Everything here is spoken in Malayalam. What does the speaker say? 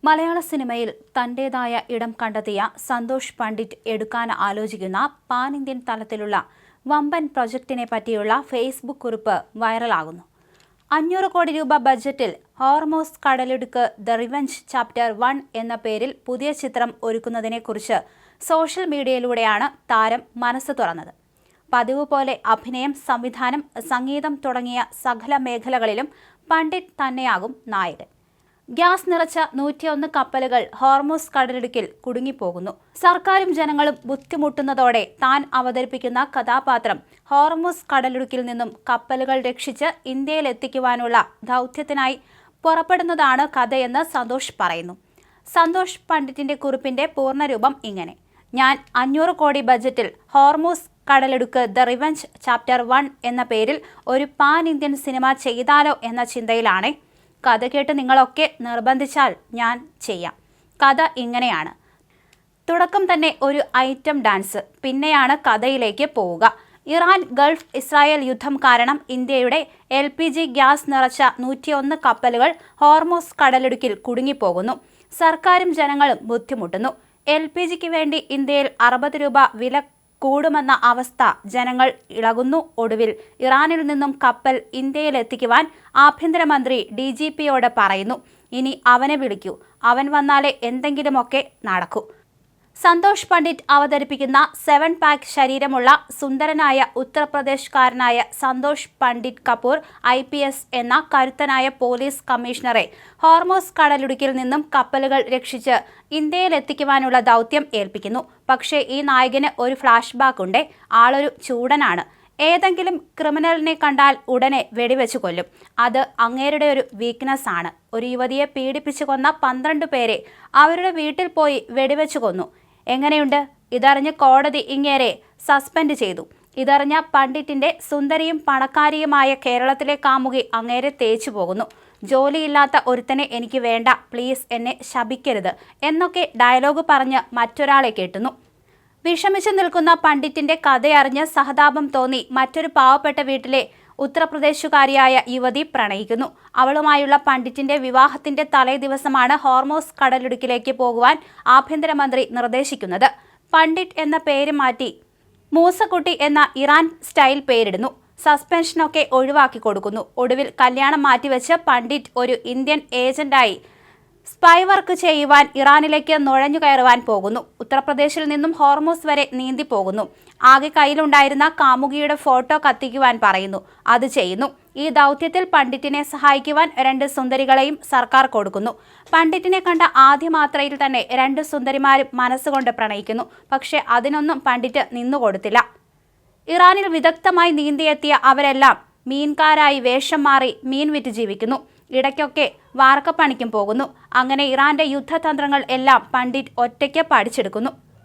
മലയാള സിനിമയിൽ തന്റേതായ ഇടം കണ്ടെത്തിയ സന്തോഷ് പണ്ഡിറ്റ് എടുക്കാൻ ആലോചിക്കുന്ന പാൻ ഇന്ത്യൻ തലത്തിലുള്ള വമ്പൻ പ്രൊജക്ടിനെ പറ്റിയുള്ള ഫേസ്ബുക്ക് കുറിപ്പ് വൈറലാകുന്നു. 500 കോടി രൂപ ബജറ്റിൽ ഹോർമോസ് കടലിടുക്ക് ദ റിവെഞ്ച് ചാപ്റ്റർ 1 എന്ന പേരിൽ പുതിയ ചിത്രം ഒരുക്കുന്നതിനെക്കുറിച്ച് സോഷ്യൽ മീഡിയയിലൂടെയാണ് താരം മനസ്സ് തുറന്നത്. പതിവ് പോലെ അഭിനയം, സംവിധാനം, സംഗീതം തുടങ്ങിയ സകല മേഖലകളിലും പണ്ഡിറ്റ് തന്നെയാകും നായകൻ. ഗ്യാസ് നിറച്ച 101 കപ്പലുകൾ ഹോർമൂസ് കടലിടുക്കിൽ കുടുങ്ങിപ്പോകുന്നു. സർക്കാരും ജനങ്ങളും ബുദ്ധിമുട്ടുന്നതോടെ താൻ അവതരിപ്പിക്കുന്ന കഥാപാത്രം ഹോർമൂസ് കടലിടുക്കിൽ നിന്നും കപ്പലുകൾ രക്ഷിച്ച് ഇന്ത്യയിൽ എത്തിക്കുവാനുള്ള ദൗത്യത്തിനായി പുറപ്പെടുന്നതാണ് കഥയെന്ന് സന്തോഷ് പറയുന്നു. സന്തോഷ് പണ്ഡിറ്റിന്റെ കുറിപ്പിന്റെ പൂർണ്ണരൂപം ഇങ്ങനെ: ഞാൻ 500 കോടി ബജറ്റിൽ ഹോർമൂസ് കടലിടുക്ക് ദ റിവെഞ്ച് ചാപ്റ്റർ 1 എന്ന പേരിൽ ഒരു പാൻ ഇന്ത്യൻ സിനിമ ചെയ്താലോ എന്ന ചിന്തയിലാണ്. കഥ കേട്ട് നിങ്ങളൊക്കെ നിർബന്ധിച്ചാൽ ഞാൻ ചെയ്യാം. കഥ ഇങ്ങനെയാണ്. തുടക്കം തന്നെ ഒരു ഐറ്റം ഡാൻസ്, പിന്നെയാണ് കഥയിലേക്ക് പോവുക. ഇറാൻ ഗൾഫ് ഇസ്രായേൽ യുദ്ധം കാരണം ഇന്ത്യയുടെ LPG ഗ്യാസ് നിറച്ച 101 കപ്പലുകൾ ഹോർമൂസ് കടലിടുക്കിൽ കുടുങ്ങിപ്പോകുന്നു. സർക്കാരും ജനങ്ങളും ബുദ്ധിമുട്ടുന്നു. LPGക്ക് വേണ്ടി ഇന്ത്യയിൽ 60 രൂപ വില കൂടുമെന്ന അവസ്ഥ ജനങ്ങൾ ഇളകുന്നു. ഒടുവിൽ ഇറാനിൽ നിന്നും കപ്പൽ ഇന്ത്യയിൽ എത്തിക്കുവാൻ ആഭ്യന്തരമന്ത്രി DGPയോട് പറയുന്നു. ഇനി അവനെ വിളിക്കൂ, അവൻ വന്നാലേ എന്തെങ്കിലുമൊക്കെ നടക്കൂ. സന്തോഷ് പണ്ഡിറ്റ് അവതരിപ്പിക്കുന്ന 7 പാക്ക് ശരീരമുള്ള സുന്ദരനായ ഉത്തർപ്രദേശുകാരനായ സന്തോഷ് പണ്ഡിറ്റ് കപൂർ IPS എന്ന കരുത്തനായ പോലീസ് കമ്മീഷണറെ ഹോർമൂസ് കടലിടുക്കിൽ നിന്നും കപ്പലുകൾ രക്ഷിച്ച് ഇന്ത്യയിൽ എത്തിക്കുവാനുള്ള ദൗത്യം ഏൽപ്പിക്കുന്നു. പക്ഷേ ഈ നായകന് ഒരു ഫ്ലാഷ് ബാക്ക് ഉണ്ട്. ആളൊരു ചൂടനാണ്. ഏതെങ്കിലും ക്രിമിനലിനെ കണ്ടാൽ ഉടനെ വെടിവെച്ച് കൊല്ലും. അത് അങ്ങേരുടെ ഒരു വീക്ക്നെസ് ആണ്. ഒരു യുവതിയെ പീഡിപ്പിച്ചു കൊന്ന 12 പേരെ അവരുടെ വീട്ടിൽ പോയി വെടിവെച്ച് കൊന്നു. എങ്ങനെയുണ്ട്? ഇതറിഞ്ഞ് കോടതി ഇങ്ങേരെ സസ്പെൻഡ് ചെയ്തു. ഇതറിഞ്ഞ പണ്ഡിറ്റിന്റെ സുന്ദരിയും പണക്കാരിയുമായ കേരളത്തിലെ കാമുകി അങ്ങേരെ തേച്ചു പോകുന്നു. ജോലിയില്ലാത്ത ഒരുത്തനെ എനിക്ക് വേണ്ട, പ്ലീസ് എന്നെ ശപിക്കരുത് എന്നൊക്കെ ഡയലോഗ് പറഞ്ഞ് മറ്റൊരാളെ കേട്ടുന്നു. വിഷമിച്ചു നിൽക്കുന്ന പണ്ഡിറ്റിന്റെ കഥയറിഞ്ഞ് സഹതാപം തോന്നി മറ്റൊരു പാവപ്പെട്ട വീട്ടിലെ ഉത്തർപ്രദേശുകാരിയായ യുവതി പ്രണയിക്കുന്നു. അവളുമായുള്ള പണ്ഡിറ്റിന്റെ വിവാഹത്തിന്റെ തലേ ദിവസമാണ് ഹോർമൂസ് കടലിടുക്കിലേക്ക് പോകുവാൻ ആഭ്യന്തരമന്ത്രി നിർദ്ദേശിക്കുന്നത്. പണ്ഡിറ്റ് എന്ന പേര് മാറ്റി മൂസക്കുട്ടി എന്ന ഇറാൻ സ്റ്റൈൽ പേരിടുന്നു. സസ്പെൻഷനൊക്കെ ഒഴിവാക്കി കൊടുക്കുന്നു. ഒടുവിൽ കല്യാണം മാറ്റിവെച്ച് പണ്ഡിറ്റ് ഒരു ഇന്ത്യൻ ഏജന്റായി സ്പൈ വർക്ക് ചെയ്യുവാൻ ഇറാനിലേക്ക് നുഴഞ്ഞു കയറുവാൻ പോകുന്നു. ഉത്തർപ്രദേശിൽ നിന്നും ഹോർമൂസ് വരെ നീന്തി പോകുന്നു. ആകെ കയ്യിലുണ്ടായിരുന്ന കാമുകിയുടെ ഫോട്ടോ കത്തിക്കുവാൻ പറയുന്നു. അത് ചെയ്യുന്നു. ഈ ദൗത്യത്തിൽ പണ്ഡിറ്റിനെ സഹായിക്കുവാൻ 2 സുന്ദരികളെയും സർക്കാർ കൊടുക്കുന്നു. പണ്ഡിറ്റിനെ കണ്ട ആദ്യ മാത്രയിൽ തന്നെ 2 സുന്ദരിമാരും മനസ്സുകൊണ്ട് പ്രണയിക്കുന്നു. പക്ഷെ അതിനൊന്നും പണ്ഡിറ്റ് നിന്നുകൊടുത്തില്ല. ഇറാനിൽ വിദഗ്ധമായി നീന്തിയെത്തിയ അവരെല്ലാം മീൻകാരായി വേഷം മാറി മീൻ വിറ്റ് ജീവിക്കുന്നു. ഇടയ്ക്കൊക്കെ വാർക്കപ്പണിക്കും പോകുന്നു. അങ്ങനെ ഇറാന്റെ യുദ്ധതന്ത്രങ്ങൾ എല്ലാം പണ്ഡിറ്റ് ഒറ്റയ്ക്ക് പഠിച്ചെടുക്കുന്നു.